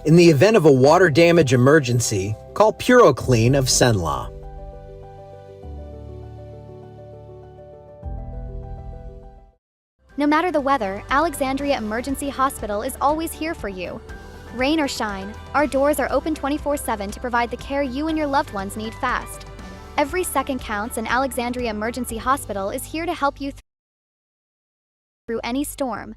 In the event of a water damage emergency, call PuroClean of Cenla. No matter the weather, Alexandria Emergency Hospital is always here for you. Rain or shine, our doors are open 24/7 to provide the care you and your loved ones need fast. Every second counts, and Alexandria Emergency Hospital is here to help you through any storm.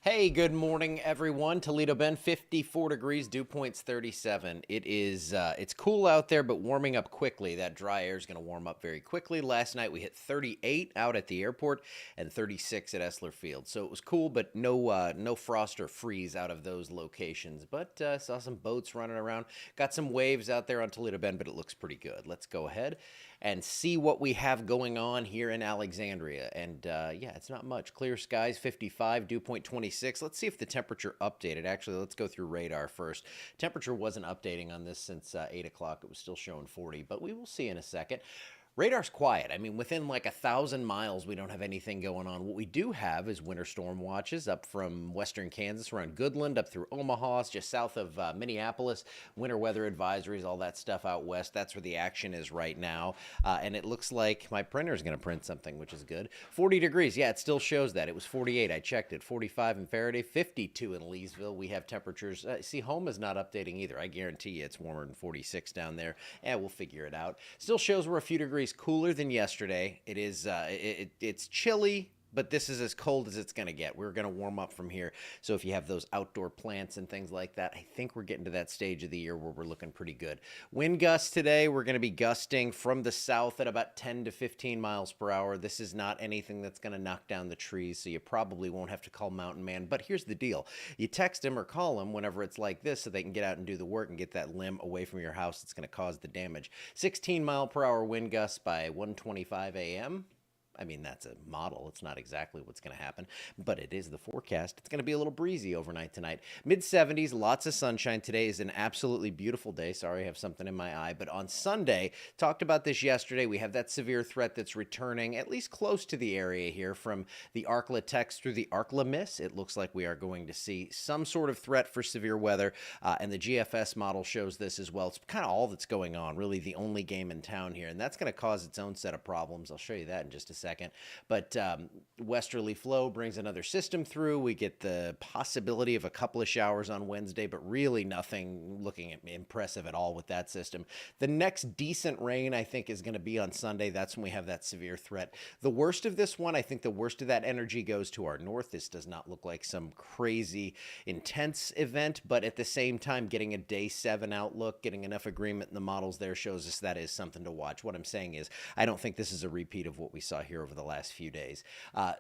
Hey, good morning, everyone. Toledo Bend, 54 degrees, dew point's 37. It's cool out there, but warming up quickly. That dry air is going to warm up very quickly. Last night we hit 38 out at the airport and 36 at Essler Field. So it was cool, but no frost or freeze out of those locations. But saw some boats running around. Got some waves out there on Toledo Bend, but it looks pretty good. Let's go ahead and see what we have going on here in Alexandria. And yeah, it's not much. Clear skies, 55, dew point 26. Let's see if the temperature updated. Actually, let's go through radar first. Temperature wasn't updating on this since 8 o'clock. It was still showing 40, but we will see in a second. Radar's quiet. I mean, within like 1,000 miles, we don't have anything going on. What we do have is winter storm watches up from western Kansas around Goodland up through Omaha, just south of Minneapolis. Winter weather advisories, all that stuff out west. That's where the action is right now. And it looks like my printer is going to print something, which is good. 40 degrees. Yeah, it still shows that. It was 48. I checked it. 45 in Faraday, 52 in Leesville. We have temperatures. See, home is not updating either. I guarantee you it's warmer than 46 down there. Yeah, we'll figure it out. Still shows we're a few degrees cooler than yesterday. It is it's chilly, but this is as cold as it's going to get. We're going to warm up from here. So if you have those outdoor plants and things like that, I think we're getting to that stage of the year where we're looking pretty good. Wind gusts today, we're going to be gusting from the south at about 10 to 15 miles per hour. This is not anything that's going to knock down the trees, so you probably won't have to call Mountain Man. But here's the deal. You text him or call him whenever it's like this so they can get out and do the work and get that limb away from your house that's going to cause the damage. 16 mile per hour wind gusts by 1:25 a.m. I mean, that's a model. It's not exactly what's going to happen, but it is the forecast. It's going to be a little breezy overnight tonight. Mid-70s, lots of sunshine. Today is an absolutely beautiful day. Sorry, I have something in my eye. But on Sunday, talked about this yesterday, we have that severe threat that's returning at least close to the area here from the Arkla text through the Arkla miss. It looks like we are going to see some sort of threat for severe weather, and the GFS model shows this as well. It's kind of all that's going on, really the only game in town here, and that's going to cause its own set of problems. I'll show you that in just a second. But westerly flow brings another system through. We get the possibility of a couple of showers on Wednesday, but really nothing looking impressive at all with that system. The next decent rain, I think, is going to be on Sunday. That's when we have that severe threat. The worst of this one, I think the worst of that energy goes to our north. This does not look like some crazy intense event, but at the same time, getting a day 7 outlook, getting enough agreement in the models there shows us that is something to watch. What I'm saying is I don't think this is a repeat of what we saw here over the last few days.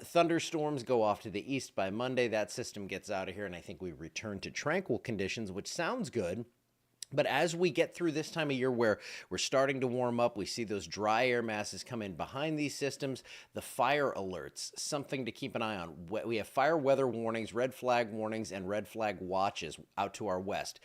Thunderstorms go off to the east by Monday. That system gets out of here, and I think we return to tranquil conditions, which sounds good. But as we get through this time of year where we're starting to warm up, we see those dry air masses come in behind these systems, the fire alerts, something to keep an eye on. We have fire weather warnings, red flag warnings, and red flag watches out to our west.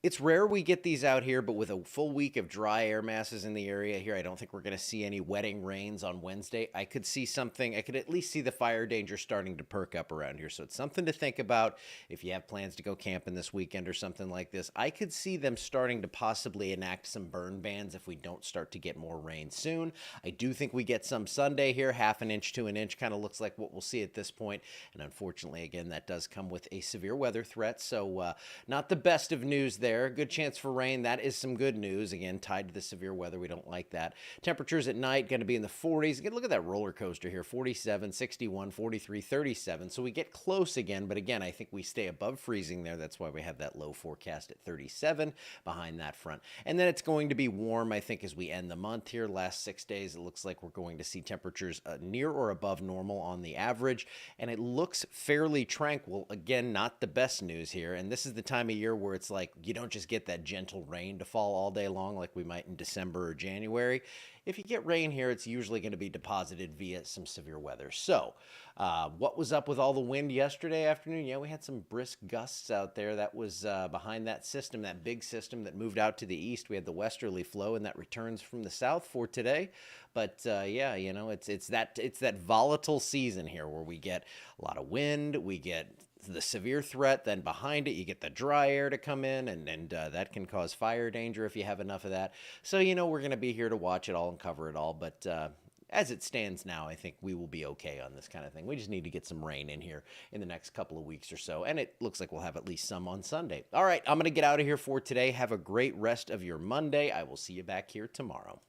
It's rare we get these out here, but with a full week of dry air masses in the area here, I don't think we're going to see any wetting rains on Wednesday. I could at least see the fire danger starting to perk up around here. So it's something to think about if you have plans to go camping this weekend or something like this. I could see them starting to possibly enact some burn bans if we don't start to get more rain soon. I do think we get some Sunday here, half an inch to an inch, kind of looks like what we'll see at this point. And unfortunately, again, that does come with a severe weather threat. So not the best of news there. Good chance for rain. That is some good news. Again, tied to the severe weather. We don't like that. Temperatures at night going to be in the 40s. Again, look at that roller coaster here. 47, 61, 43, 37. So we get close again. But again, I think we stay above freezing there. That's why we have that low forecast at 37 behind that front. And then it's going to be warm, I think, as we end the month here. Last 6 days, it looks like we're going to see temperatures near or above normal on the average. And it looks fairly tranquil. Again, not the best news here. And this is the time of year where it's like you don't just get that gentle rain to fall all day long like we might in December or January. If you get rain here, it's usually going to be deposited via some severe weather. So what was up with all the wind yesterday afternoon? Yeah, we had some brisk gusts out there. That was behind that system, that big system that moved out to the east. We had the westerly flow, and that returns from the south for today. But yeah, you know, it's that volatile season here where we get a lot of wind, we get the severe threat. Then behind it, you get the dry air to come in, and that can cause fire danger if you have enough of that. So, we're going to be here to watch it all and cover it all. But as it stands now, I think we will be okay on this kind of thing. We just need to get some rain in here in the next couple of weeks or so. And it looks like we'll have at least some on Sunday. All right, I'm going to get out of here for today. Have a great rest of your Monday. I will see you back here tomorrow.